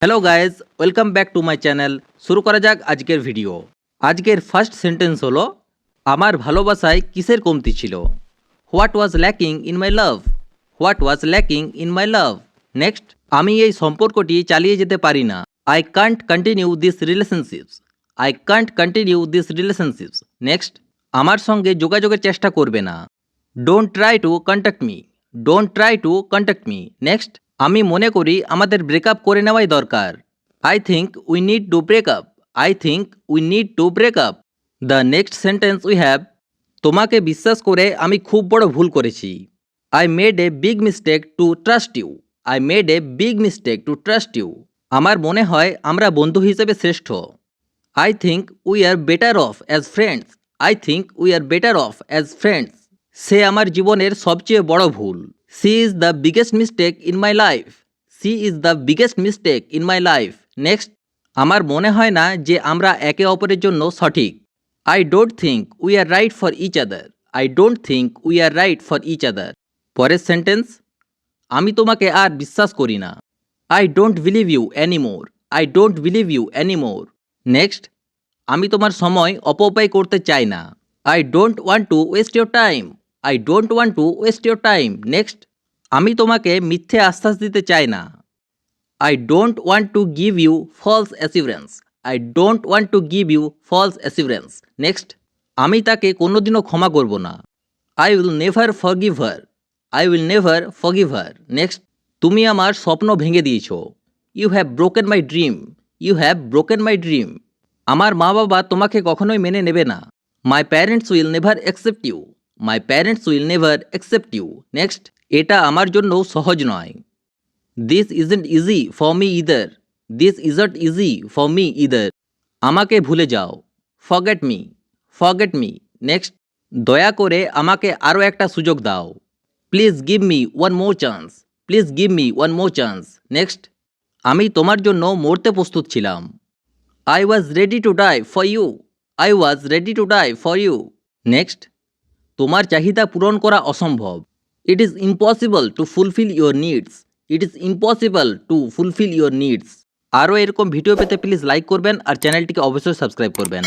Hello guys, welcome back to my channel. শুরু করা যাক আজকের ভিডিও। আজকের ফার্স্ট সেন্টেন্স হলো, আমার ভালোবাসায় কিসের কমতি ছিল? What was lacking in my love? What was lacking in my love? Next, আমি এই সম্পর্কটি চালিয়ে যেতে পারি না। I can't continue this relationships. I can't continue this relationships. Next, আমার সঙ্গে যোগাযোগের চেষ্টা করবে না। Don't try to contact me. Don't try to contact me. Next, আমি মনে করি আমাদের ব্রেকআপ করে নেওয়াই দরকার। I think we need to breakup. I think we need to breakup. The next sentence we have, তোমাকে বিশ্বাস করে আমি খুব বড় ভুল করেছি। I made a big mistake to trust you. I made a big mistake to trust you. আমার মনে হয় আমরা বন্ধু হিসেবে শ্রেষ্ঠ। I think we are better off as friends. I think we are better off as friends. সে আমার জীবনের সবচেয়ে বড় ভুল। She is the biggest mistake in my life. She is the biggest mistake in my life. Next, আমার মনে হয় না যে আমরা একে অপরের জন্য সঠিক। I don't think we are right for each other. I don't think we are right for each other. পরের সেন্টেন্স, আমি তোমাকে আর বিশ্বাস করি না। I don't believe you anymore. I don't believe you anymore. Next, আমি তোমার সময় অপব্যয় করতে চাই না। I don't want to waste your time. I don't want to waste your time. Next, আমি তোমাকে মিথ্যে আশ্বাস দিতে চাই না। I don't want to give you false assurance. I don't want to give you false assurance. Next, আমি তাকে কোনোদিনও ক্ষমা করব না। I will never forgive her. I will never forgive her. Next, তুমি আমার স্বপ্ন ভেঙে দিয়েছ। You have broken my dream. You have broken my dream. আমার মা বাবা তোমাকে কখনোই মেনে নেবে না। My parents will never accept you. My parents will never accept you. Next, এটা আমার জন্য সহজ নয়। This isn't easy for me either. This isn't easy for me either. আমাকে ভুলে যাও। Forget me. Forget me. Next, দয়া করে আমাকে আরও একটা সুযোগ দাও। Please give me one more chance. Please give me one more chance. Next, আমি তোমার জন্য মরতে প্রস্তুত ছিলাম। I was ready to die for you. I was ready to die for you. Next, তোমার চাহিদা পূরণ করা অসম্ভব। It is impossible to fulfill your needs. It is impossible to fulfill your needs. আরও এরকম ভিডিও পেতে প্লিজ লাইক করবেন আর চ্যানেলটিকে অবশ্যই সাবস্ক্রাইব করবেন।